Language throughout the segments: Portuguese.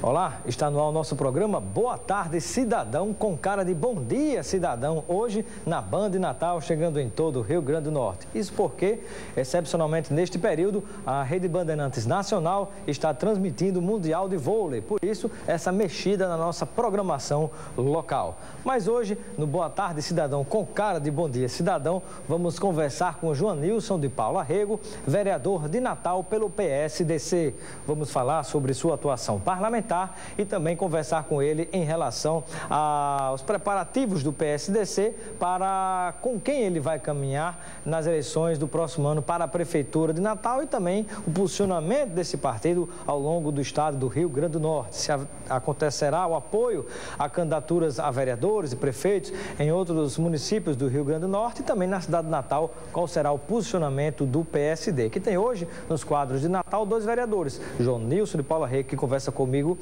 Olá, está no ar o nosso programa Boa Tarde Cidadão, com cara de Bom Dia Cidadão, hoje na Band Natal, chegando em todo o Rio Grande do Norte. Isso porque, excepcionalmente neste período, a Rede Bandeirantes Nacional está transmitindo o Mundial de Vôlei, por isso essa mexida na nossa programação local. Mas hoje, no Boa Tarde Cidadão, com cara de Bom Dia Cidadão, vamos conversar com Joanilson de Paula Rego, vereador de Natal pelo PSDC. Vamos falar sobre sua atuação parlamentar e também conversar com ele em relação aos preparativos do PSDC para com quem ele vai caminhar nas eleições do próximo ano para a Prefeitura de Natal e também o posicionamento desse partido ao longo do estado do Rio Grande do Norte. Se acontecerá o apoio a candidaturas a vereadores e prefeitos em outros municípios do Rio Grande do Norte e também na cidade de Natal, qual será o posicionamento do PSD, que tem hoje nos quadros de Natal dois vereadores, Joanilson de Paula Rego, que conversa comigo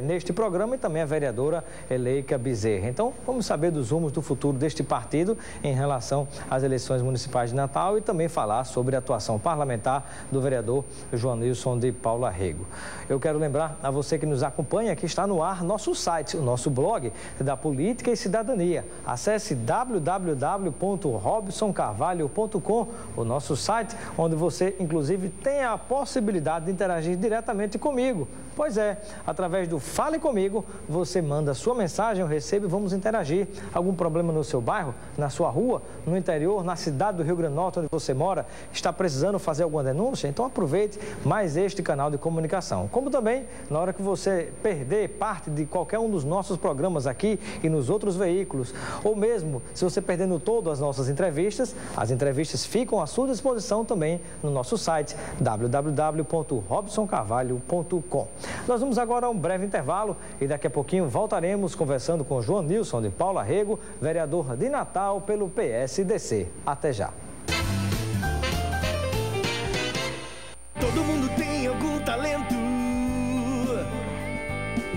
neste programa, e também a vereadora Eleika Bezerra. Então, vamos saber dos rumos do futuro deste partido em relação às eleições municipais de Natal e também falar sobre a atuação parlamentar do vereador Joanilson de Paula Rego. Eu quero lembrar a você que nos acompanha que está no ar nosso site, o nosso blog da Política e Cidadania. Acesse www.robsoncarvalho.com, o nosso site, onde você, inclusive, tem a possibilidade de interagir diretamente comigo. Pois é, através do Fale Comigo, você manda sua mensagem, eu recebo e vamos interagir. Algum problema no seu bairro, na sua rua, no interior, na cidade do Rio Grande do Norte, onde você mora, está precisando fazer alguma denúncia? Então aproveite mais este canal de comunicação. Como também, na hora que você perder parte de qualquer um dos nossos programas aqui e nos outros veículos, ou mesmo se você perdendo todo as nossas entrevistas, as entrevistas ficam à sua disposição também no nosso site www.robsoncarvalho.com. Nós vamos agora a um breve intervalo e daqui a pouquinho voltaremos conversando com Joanilson de Paula Rego, vereador de Natal pelo PSDC. Até já. Todo mundo tem algum talento.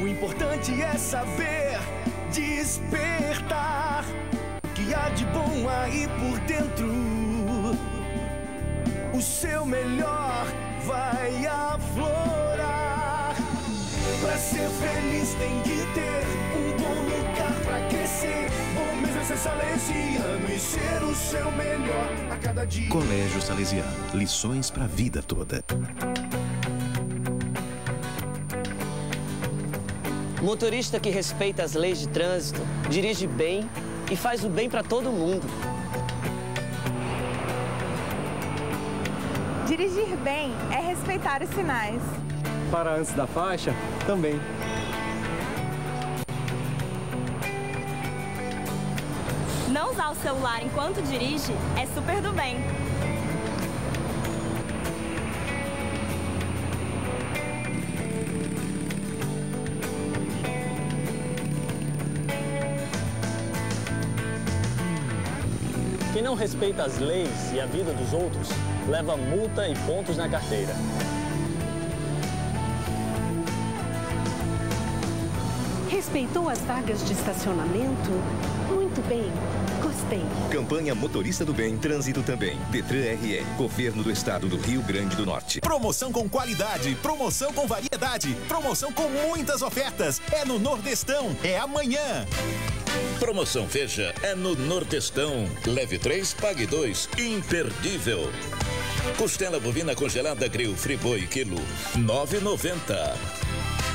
O importante é saber despertar o que há de bom aí por dentro. O seu melhor vai aflorar. Pra ser feliz tem que ter um bom lugar pra crescer. Bom mesmo é ser salesiano e ser o seu melhor a cada dia. Colégio Salesiano, lições pra vida toda. Motorista que respeita as leis de trânsito, dirige bem e faz o bem pra todo mundo. Dirigir bem é respeitar os sinais. Parar antes da faixa, também. Não usar o celular enquanto dirige é super do bem. Quem não respeita as leis e a vida dos outros, leva multa e pontos na carteira. Respeitou as vagas de estacionamento? Muito bem, gostei. Campanha Motorista do Bem, Trânsito também. Detran RE, Governo do Estado do Rio Grande do Norte. Promoção com qualidade, promoção com variedade, promoção com muitas ofertas. É no Nordestão, é amanhã. Promoção Veja é no Nordestão. Leve 3, pague 2. Imperdível. Costela bovina congelada Grill Friboi, quilo, R$ 9,90.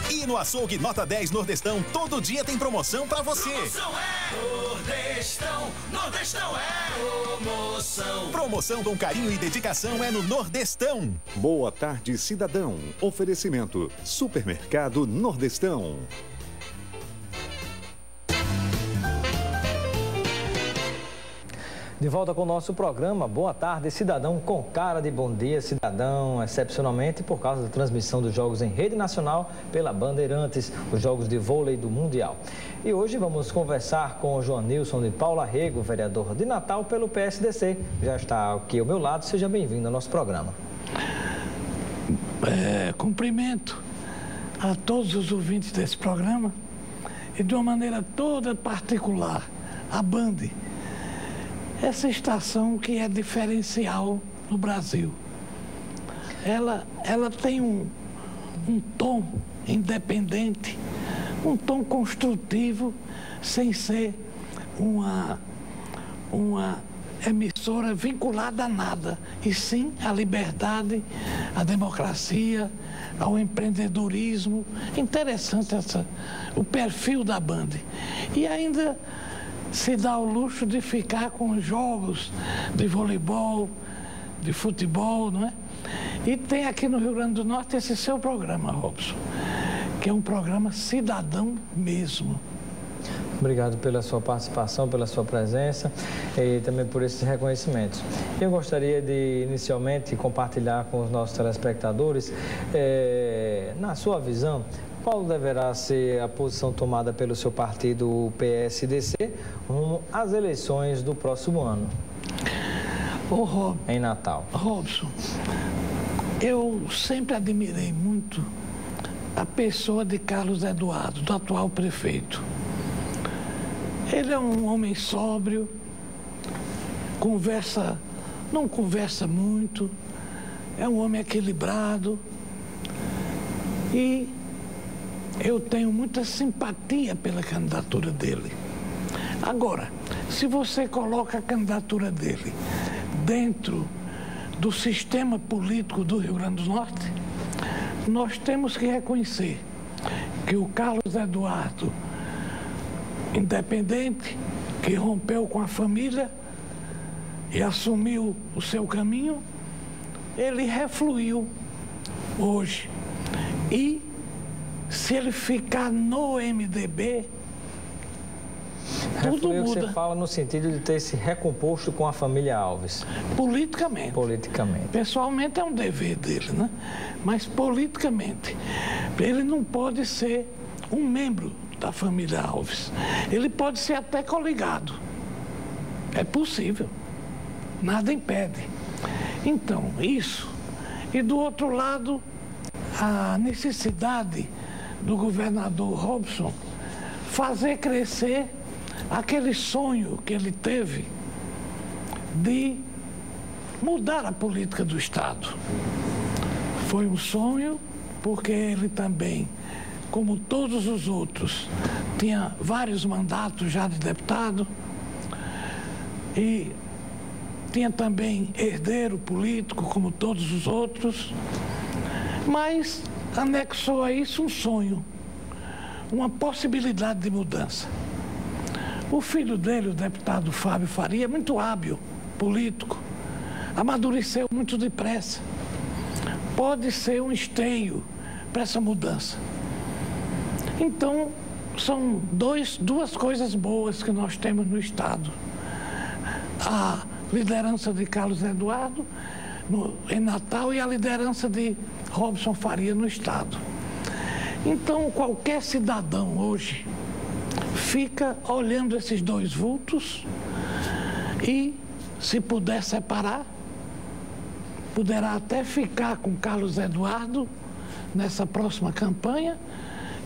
E no açougue Nota 10 Nordestão, todo dia tem promoção pra você. Promoção é Nordestão, Nordestão é promoção. Promoção com carinho e dedicação é no Nordestão. Boa Tarde Cidadão. Oferecimento Supermercado Nordestão. De volta com o nosso programa Boa Tarde Cidadão, com cara de Bom Dia Cidadão, excepcionalmente por causa da transmissão dos jogos em rede nacional pela Bandeirantes, os jogos de vôlei do Mundial. E hoje vamos conversar com o Joanilson de Paula Rego, vereador de Natal pelo PSDC. Já está aqui ao meu lado, seja bem-vindo ao nosso programa. Cumprimento a todos os ouvintes desse programa e de uma maneira toda particular a Band. Essa estação que é diferencial no Brasil. Ela tem um tom independente, um tom construtivo, sem ser uma emissora vinculada a nada, e sim à liberdade, à democracia, ao empreendedorismo. Interessante o perfil da Band. E ainda se dá o luxo de ficar com jogos de voleibol, de futebol, não é? E tem aqui no Rio Grande do Norte esse seu programa, Robson, que é um programa cidadão mesmo. Obrigado pela sua participação, pela sua presença e também por esses reconhecimentos. Eu gostaria de, inicialmente, compartilhar com os nossos telespectadores, na sua visão, qual deverá ser a posição tomada pelo seu partido, o PSDC, rumo às eleições do próximo ano, em Natal? Robson, eu sempre admirei muito a pessoa de Carlos Eduardo, do atual prefeito. Ele é um homem sóbrio, não conversa muito, é um homem equilibrado e eu tenho muita simpatia pela candidatura dele. Agora, se você coloca a candidatura dele dentro do sistema político do Rio Grande do Norte, nós temos que reconhecer que o Carlos Eduardo, independente, que rompeu com a família e assumiu o seu caminho, ele refluiu hoje. E se ele ficar no MDB, tudo muda. Você fala no sentido de ter se recomposto com a família Alves. Politicamente. Politicamente. Pessoalmente é um dever dele, né? Mas politicamente, ele não pode ser um membro da família Alves. Ele pode ser até coligado. É possível. Nada impede. Então, isso. E do outro lado, a necessidade do governador Robson fazer crescer aquele sonho que ele teve de mudar a política do Estado. Foi um sonho porque ele também, como todos os outros, tinha vários mandatos já de deputado e tinha também herdeiro político, como todos os outros, mas anexou a isso um sonho, uma possibilidade de mudança. O filho dele, o deputado Fábio Faria, é muito hábil político, amadureceu muito depressa. Pode ser um esteio para essa mudança. Então, são duas coisas boas que nós temos no Estado. A liderança de Carlos Eduardo em Natal e a liderança de Robson Faria no Estado. Então, qualquer cidadão hoje fica olhando esses dois vultos e, se puder separar, poderá até ficar com Carlos Eduardo nessa próxima campanha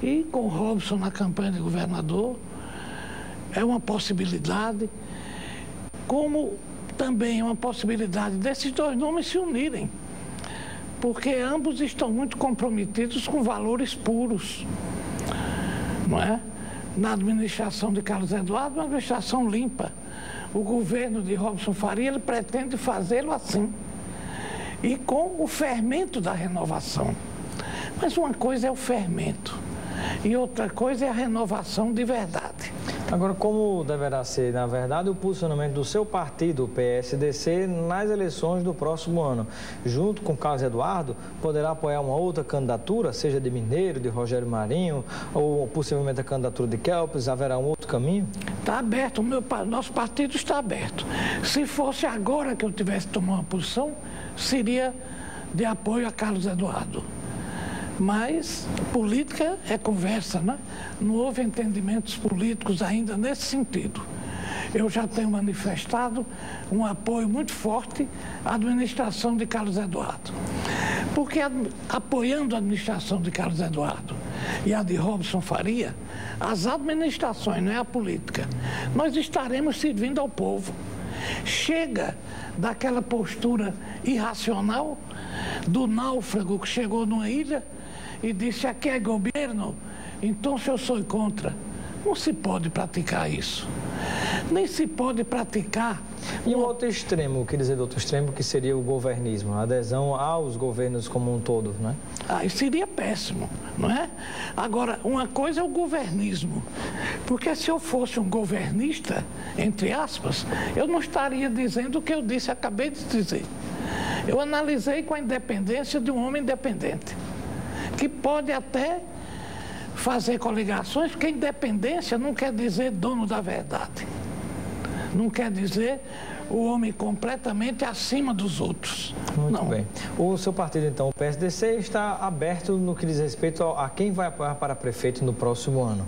e com Robson na campanha de governador. É uma possibilidade, como também é uma possibilidade desses dois nomes se unirem, porque ambos estão muito comprometidos com valores puros, não é? Na administração de Carlos Eduardo, uma administração limpa. O governo de Robson Faria, ele pretende fazê-lo assim, e com o fermento da renovação. Mas uma coisa é o fermento e outra coisa é a renovação de verdade. Agora, como deverá ser, na verdade, o posicionamento do seu partido, o PSDC, nas eleições do próximo ano? Junto com Carlos Eduardo, poderá apoiar uma outra candidatura, seja de Mineiro, de Rogério Marinho, ou possivelmente a candidatura de Kelps? Haverá um outro caminho? Está aberto, nosso partido está aberto. Se fosse agora que eu tivesse que tomar uma posição, seria de apoio a Carlos Eduardo. Mas política é conversa, né? Não houve entendimentos políticos ainda nesse sentido. Eu já tenho manifestado um apoio muito forte à administração de Carlos Eduardo. Porque apoiando a administração de Carlos Eduardo e a de Robson Faria, as administrações, não é a política, nós estaremos servindo ao povo. Chega daquela postura irracional do náufrago que chegou numa ilha e disse: aqui é governo, então eu sou contra. Não se pode praticar isso. Nem se pode praticar... E o outro extremo, quer dizer, do outro extremo, que seria o governismo, a adesão aos governos como um todo, né? Isso seria péssimo, não é? Agora, uma coisa é o governismo, porque se eu fosse um governista, entre aspas, eu não estaria dizendo o que eu disse, acabei de dizer. Eu analisei com a independência de um homem independente, que pode até fazer coligações, porque independência não quer dizer dono da verdade. Não quer dizer o homem completamente acima dos outros. Muito bem. O seu partido, então, o PSDC, está aberto no que diz respeito a quem vai apoiar para prefeito no próximo ano.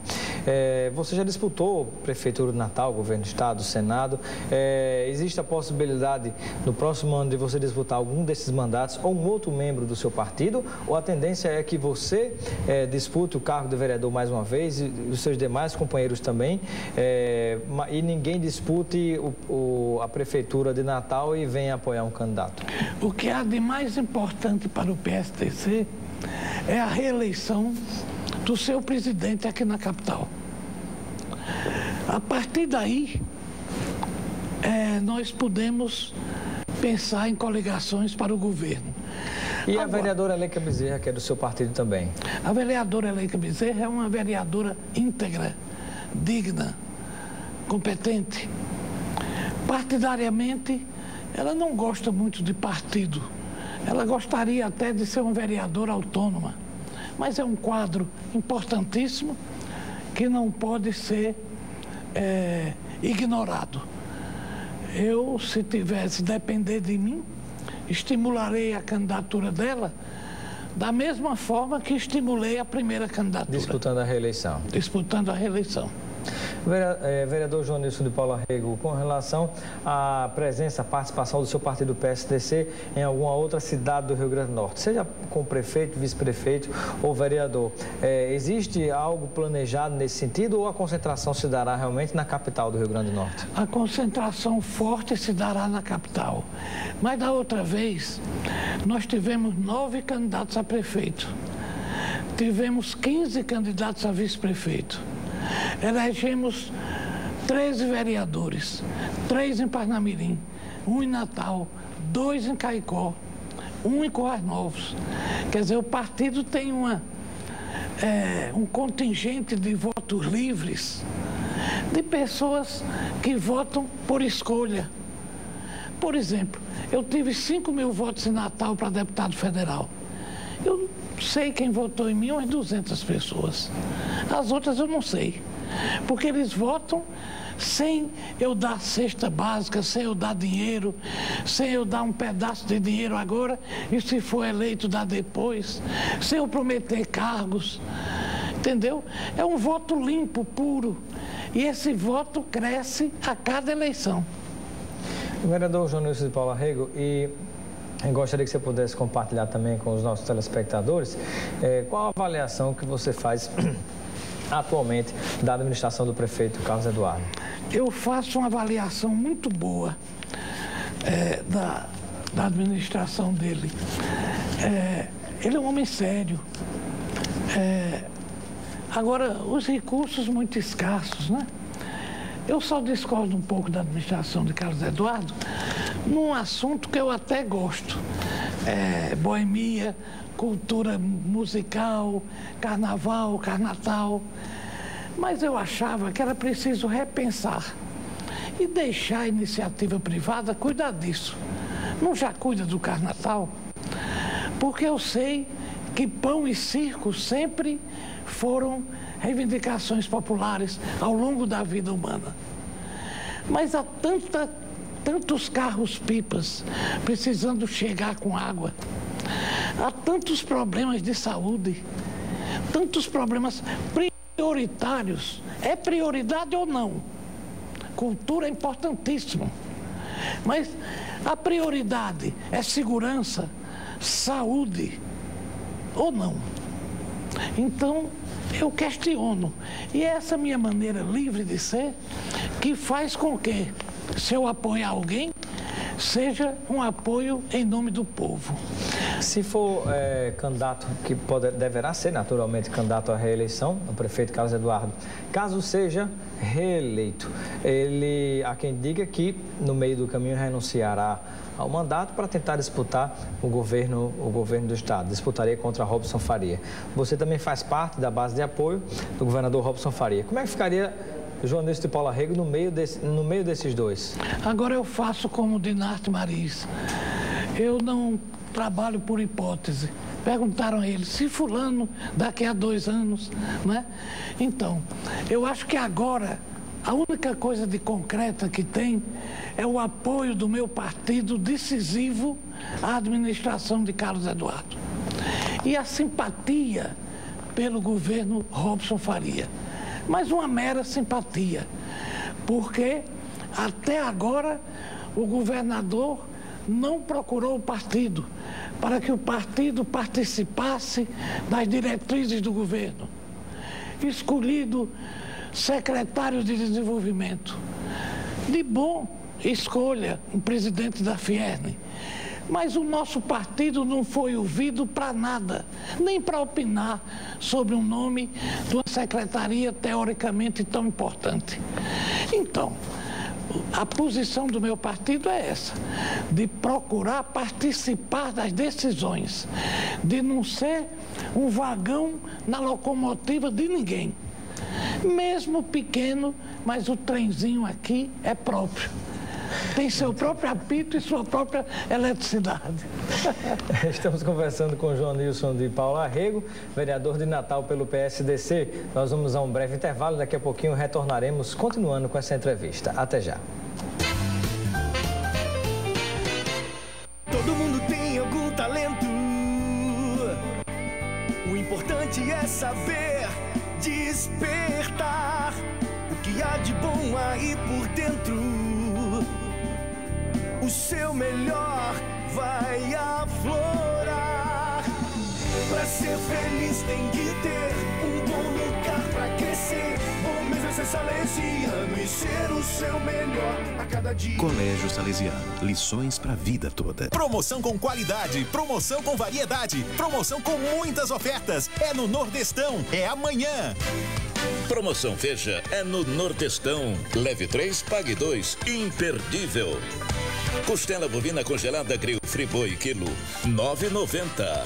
Você já disputou Prefeitura de Natal, Governo do Estado, Senado. Existe a possibilidade, no próximo ano, de você disputar algum desses mandatos ou um outro membro do seu partido? Ou a tendência é que você dispute o cargo de vereador mais uma vez e os seus demais companheiros também, e ninguém dispute a Prefeitura de Natal e venha apoiar um candidato? O que há de mais importante para o PSDC é a reeleição do seu presidente aqui na capital. A partir daí, nós podemos pensar em coligações para o governo. E a vereadora Eleika Bezerra, que é do seu partido também? A vereadora Eleika Bezerra é uma vereadora íntegra, digna, competente. Partidariamente, ela não gosta muito de partido. Ela gostaria até de ser uma vereadora autônoma. Mas é um quadro importantíssimo que não pode ser ignorado. Eu, se tivesse depender de mim, estimularia a candidatura dela da mesma forma que estimulei a primeira candidatura. Disputando a reeleição. Disputando a reeleição. Vereador João Nilson de Paula Rego, com relação à presença, à participação do seu partido PSDC em alguma outra cidade do Rio Grande do Norte, seja com prefeito, vice-prefeito ou vereador, existe algo planejado nesse sentido ou a concentração se dará realmente na capital do Rio Grande do Norte? A concentração forte se dará na capital. Mas da outra vez, nós tivemos 9 candidatos a prefeito. Tivemos 15 candidatos a vice-prefeito. Elegemos 13 vereadores, 3 em Parnamirim, 1 em Natal, 2 em Caicó, 1 em Currais Novos. Quer dizer, o partido tem um contingente de votos livres, de pessoas que votam por escolha. Por exemplo, eu tive 5.000 votos em Natal para deputado federal. Eu sei quem votou em mim, umas 200 pessoas. As outras eu não sei, porque eles votam sem eu dar cesta básica, sem eu dar dinheiro, sem eu dar um pedaço de dinheiro agora e se for eleito dar depois, sem eu prometer cargos, entendeu? É um voto limpo, puro, e esse voto cresce a cada eleição. Vereador João Nilson de Paula Rego, e eu gostaria que você pudesse compartilhar também com os nossos telespectadores qual a avaliação que você faz atualmente da administração do prefeito Carlos Eduardo. Eu faço uma avaliação muito boa da administração dele. Ele é um homem sério. Agora, os recursos muito escassos, né? Eu só discordo um pouco da administração de Carlos Eduardo num assunto que eu até gosto. Boemia, cultura musical, carnaval, carnatal. Mas eu achava que era preciso repensar e deixar a iniciativa privada cuidar disso. Não já cuida do carnaval? Porque eu sei que pão e circo sempre foram reivindicações populares ao longo da vida humana. Mas há tantos carros-pipas precisando chegar com água. Há tantos problemas de saúde, tantos problemas prioritários. É prioridade ou não? Cultura é importantíssimo. Mas a prioridade é segurança, saúde ou não? Então, eu questiono. E é essa minha maneira livre de ser que faz com que, se eu apoiar alguém, seja um apoio em nome do povo. Se for candidato, que deverá ser naturalmente candidato à reeleição, o prefeito Carlos Eduardo, caso seja reeleito, há quem diga que no meio do caminho renunciará ao mandato para tentar disputar o governo do estado, disputaria contra Robson Faria. Você também faz parte da base de apoio do governador Robson Faria. Como é que ficaria João Nilson de Paula Rego no meio desses dois? Agora eu faço como Dinarte Mariz. Eu não trabalho por hipótese. Perguntaram a ele, se fulano daqui a 2 anos, né? Então, eu acho que agora a única coisa de concreta que tem é o apoio do meu partido decisivo à administração de Carlos Eduardo. E a simpatia pelo governo Robson Faria. Mas uma mera simpatia, porque até agora o governador não procurou o partido para que o partido participasse das diretrizes do governo. Escolhido secretário de desenvolvimento. De bom, escolha um presidente da Fierne. Mas o nosso partido não foi ouvido para nada, nem para opinar sobre um nome de uma secretaria teoricamente tão importante. Então, a posição do meu partido é essa, de procurar participar das decisões, de não ser um vagão na locomotiva de ninguém. Mesmo pequeno, mas o trenzinho aqui é próprio. Tem seu próprio apito e sua própria eletricidade. Estamos conversando com João Nilson de Paula Rego, vereador de Natal pelo PSDC. Nós vamos a um breve intervalo, daqui a pouquinho retornaremos continuando com essa entrevista. Até já. Todo mundo tem algum talento. O importante é saber despertar o que há de bom aí por dentro. O seu melhor vai aflorar. Pra ser feliz tem que ter um bom lugar pra crescer. Bom mesmo é ser salesiano e ser o seu melhor a cada dia. Colégio Salesiano, lições pra vida toda. Promoção com qualidade, promoção com variedade, promoção com muitas ofertas. É no Nordestão, é amanhã. Promoção Veja é no Nordestão. Leve 3, pague 2. Imperdível. Costela bovina congelada Grill Friboi quilo, R$ 9,90.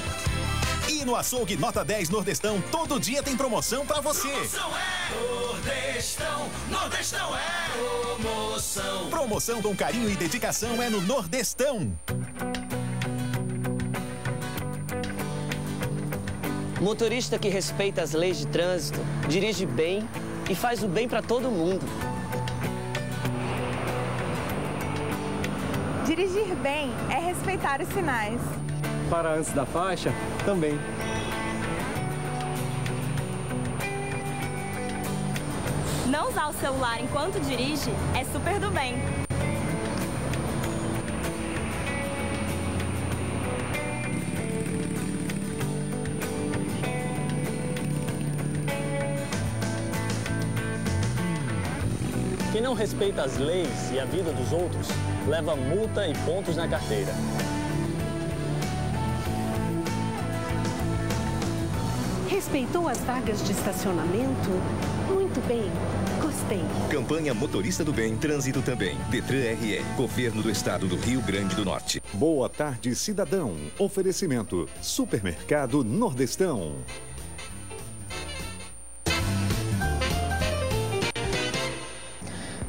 E no açougue Nota 10 Nordestão, todo dia tem promoção pra você. Promoção é Nordestão, Nordestão é promoção. Promoção com carinho e dedicação é no Nordestão. Motorista que respeita as leis de trânsito, dirige bem e faz o bem para todo mundo. Dirigir bem é respeitar os sinais. Parar antes da faixa, também. Não usar o celular enquanto dirige é super do bem. Quem não respeita as leis e a vida dos outros, leva multa e pontos na carteira. Respeitou as vagas de estacionamento? Muito bem, gostei. Campanha Motorista do Bem, Trânsito também. Detran RE, Governo do Estado do Rio Grande do Norte. Boa tarde, cidadão. Oferecimento: Supermercado Nordestão.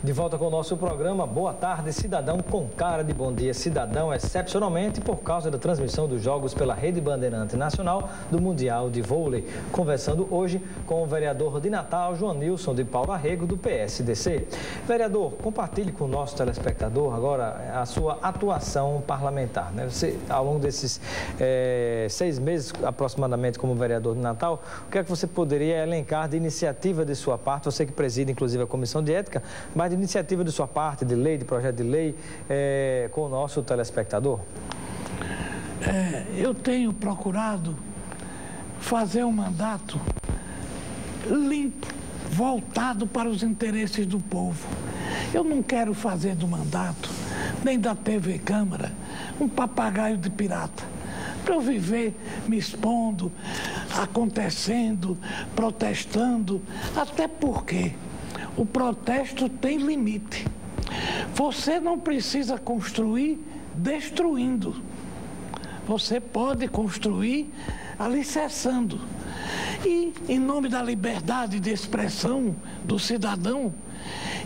De volta com o nosso programa Boa Tarde Cidadão, com cara de bom dia cidadão, excepcionalmente por causa da transmissão dos jogos pela Rede Bandeirante Nacional do Mundial de Vôlei. Conversando hoje com o vereador de Natal, João Nilson de Paula Rego, do PSDC. Vereador, compartilhe com o nosso telespectador agora a sua atuação parlamentar, né? Você, ao longo desses 6 meses aproximadamente como vereador de Natal, o que é que você poderia elencar de iniciativa de sua parte, você que preside inclusive a Comissão de Ética, mas de iniciativa de sua parte, de lei, de projeto de lei, com o nosso telespectador? Eu tenho procurado fazer um mandato limpo, voltado para os interesses do povo. Eu não quero fazer do mandato, nem da TV Câmara, um papagaio de pirata. para eu viver me expondo, acontecendo, protestando, até porque o protesto tem limite. Você não precisa construir destruindo. Você pode construir alicerçando. E, em nome da liberdade de expressão do cidadão,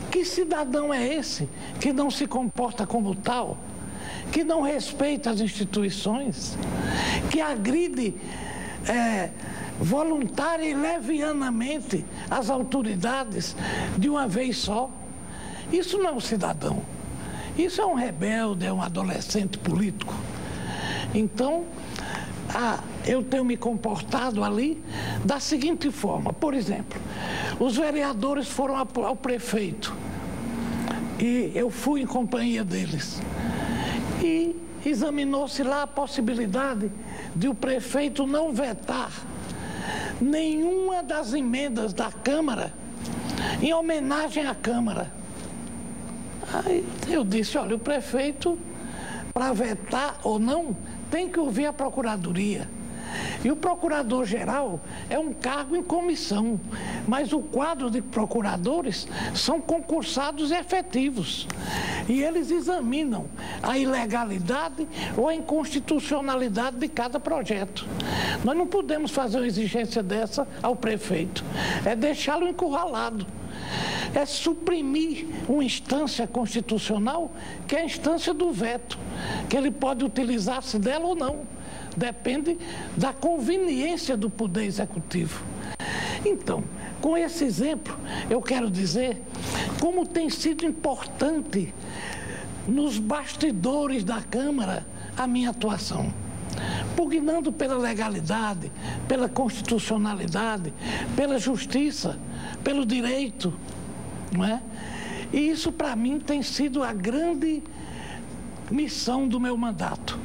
que cidadão é esse que não se comporta como tal, que não respeita as instituições, que agride voluntária e levianamente as autoridades de uma vez só? Isso não é um cidadão. Isso é um rebelde, é um adolescente político. Então, eu tenho me comportado ali da seguinte forma. Por exemplo, os vereadores foram ao prefeito e eu fui em companhia deles. E examinou-se lá a possibilidade de o prefeito não vetar nenhuma das emendas da Câmara em homenagem à Câmara. Aí eu disse, olha, o prefeito, para vetar ou não, tem que ouvir a Procuradoria. E o Procurador-Geral é um cargo em comissão, mas o quadro de procuradores são concursados e efetivos. E eles examinam a ilegalidade ou a inconstitucionalidade de cada projeto. Nós não podemos fazer uma exigência dessa ao prefeito. É deixá-lo encurralado. É suprimir uma instância constitucional, que é a instância do veto, que ele pode utilizar-se dela ou não. Depende da conveniência do Poder Executivo. Então, com esse exemplo, eu quero dizer como tem sido importante nos bastidores da Câmara a minha atuação. Pugnando pela legalidade, pela constitucionalidade, pela justiça, pelo direito, não é? E isso, para mim, tem sido a grande missão do meu mandato.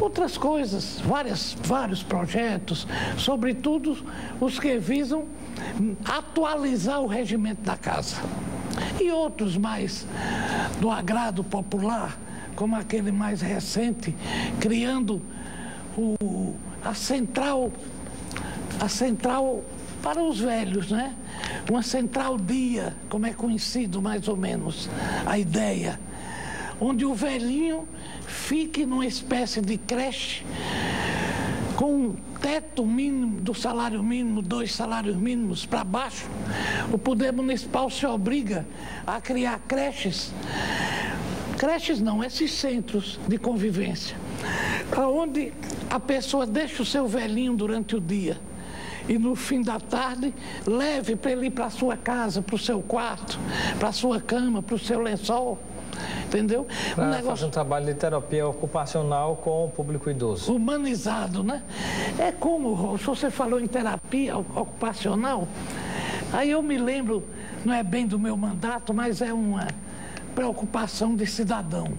Outras coisas, vários projetos, sobretudo os que visam atualizar o regimento da casa. E outros mais do agrado popular, como aquele mais recente, criando a central para os velhos, né? Uma central dia, como é conhecido mais ou menos a ideia, onde o velhinho fique numa espécie de creche com um teto mínimo do salário mínimo, 2 salários mínimos para baixo. O Poder Municipal se obriga a criar creches não, esses centros de convivência, onde a pessoa deixa o seu velhinho durante o dia e no fim da tarde leve para ele ir para a sua casa, para o seu quarto, para a sua cama, para o seu lençol. Entendeu? Para fazer um trabalho de terapia ocupacional com o público idoso. Humanizado, né? É como, se você falou em terapia ocupacional, aí eu me lembro, não é bem do meu mandato, mas é uma preocupação de cidadão.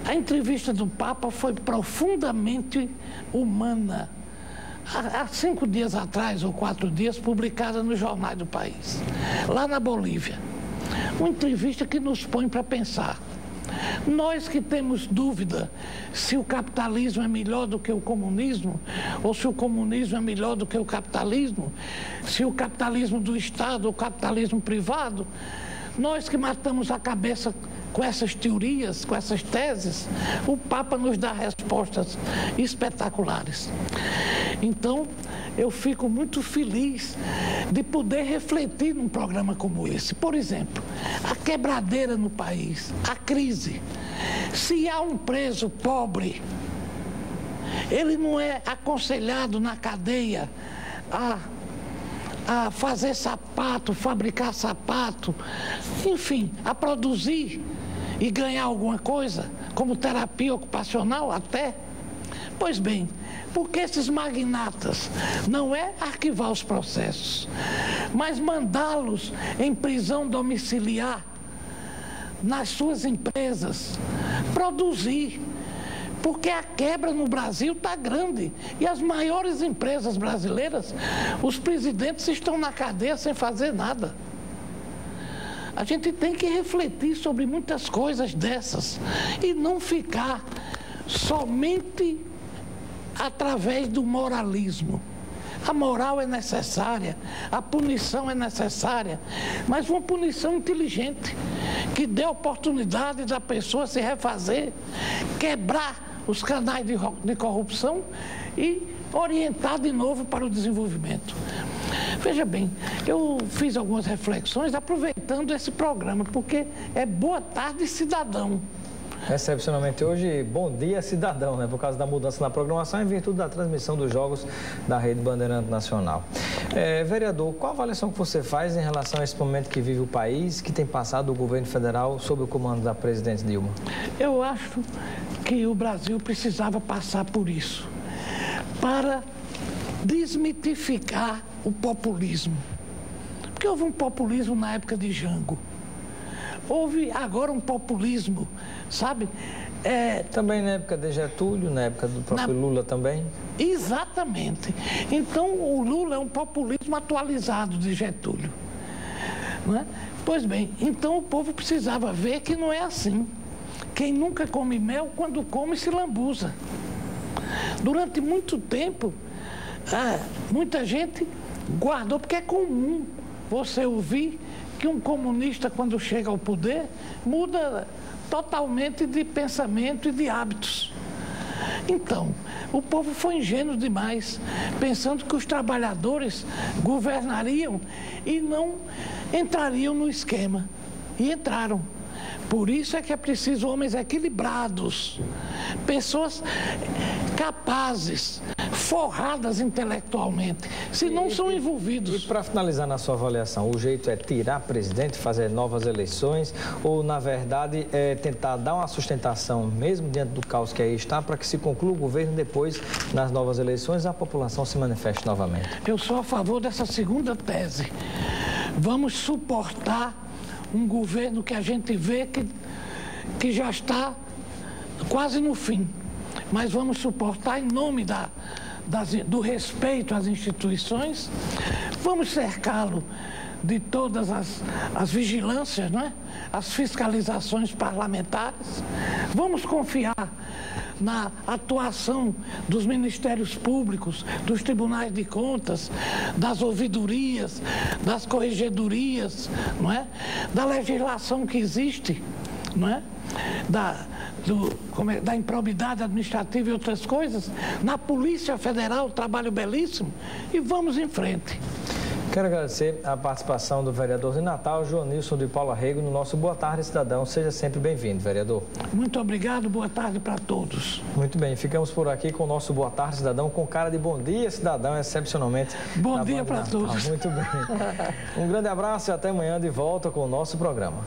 A entrevista do Papa foi profundamente humana. Há 5 dias atrás, ou 4 dias, publicada nos jornais do país, lá na Bolívia. Uma entrevista que nos põe para pensar. Nós que temos dúvida se o capitalismo é melhor do que o comunismo, ou se o comunismo é melhor do que o capitalismo, se o capitalismo do Estado ou o capitalismo privado, nós que matamos a cabeça com essas teorias, com essas teses, o Papa nos dá respostas espetaculares. Então, eu fico muito feliz de poder refletir num programa como esse. Por exemplo, a quebradeira no país, a crise. Se há um preso pobre, ele não é aconselhado na cadeia a fazer sapato, fabricar sapato, enfim, a produzir e ganhar alguma coisa, como terapia ocupacional até. Pois bem, porque esses magnatas não é arquivar os processos, mas mandá-los em prisão domiciliar nas suas empresas, produzir. Porque a quebra no Brasil está grande. E as maiores empresas brasileiras, os presidentes estão na cadeia sem fazer nada. A gente tem que refletir sobre muitas coisas dessas e não ficar somente através do moralismo. A moral é necessária, a punição é necessária, mas uma punição inteligente, que dê oportunidade da pessoa se refazer, quebrar os canais de corrupção e orientar de novo para o desenvolvimento. Veja bem, eu fiz algumas reflexões aproveitando esse programa, porque é Boa Tarde Cidadão. Excepcionalmente hoje, Bom Dia Cidadão, né? Por causa da mudança na programação em virtude da transmissão dos jogos da Rede Bandeirante Nacional. Vereador, qual a avaliação que você faz em relação a esse momento que vive o país, que tem passado o governo federal sob o comando da presidente Dilma? Eu acho que o Brasil precisava passar por isso, para desmitificar o populismo. Porque houve um populismo na época de Jango. Houve agora um populismo, sabe? Também na época de Getúlio, na época do próprio Lula também? Exatamente. Então, o Lula é um populismo atualizado de Getúlio. Não é? Pois bem, então o povo precisava ver que não é assim. Quem nunca come mel, quando come, se lambuza. Durante muito tempo, muita gente guardou, porque é comum você ouvir que um comunista, quando chega ao poder, muda totalmente de pensamento e de hábitos. Então, o povo foi ingênuo demais, pensando que os trabalhadores governariam e não entrariam no esquema. E entraram. Por isso é que é preciso homens equilibrados, pessoas capazes, forradas intelectualmente, se não são envolvidos. E para finalizar na sua avaliação, o jeito é tirar presidente, fazer novas eleições ou, na verdade, tentar dar uma sustentação, mesmo diante do caos que aí está, para que se conclua o governo depois, nas novas eleições, a população se manifeste novamente? Eu sou a favor dessa segunda tese. Vamos suportar um governo que a gente vê que já está quase no fim, mas vamos suportar em nome do respeito às instituições, vamos cercá-lo de todas as vigilâncias, não é? As fiscalizações parlamentares, vamos confiar na atuação dos ministérios públicos, dos tribunais de contas, das ouvidorias, das corregedorias, não é? Da legislação que existe, não é? Da improbidade administrativa e outras coisas, na Polícia Federal, trabalho belíssimo, e vamos em frente. Quero agradecer a participação do vereador de Natal, Joanilson de Paula Rego, no nosso Boa Tarde Cidadão. Seja sempre bem-vindo, vereador. Muito obrigado, boa tarde para todos. Muito bem, ficamos por aqui com o nosso Boa Tarde Cidadão, com cara de Bom Dia Cidadão, excepcionalmente. Bom dia para todos. Muito bem. Um grande abraço e até amanhã de volta com o nosso programa.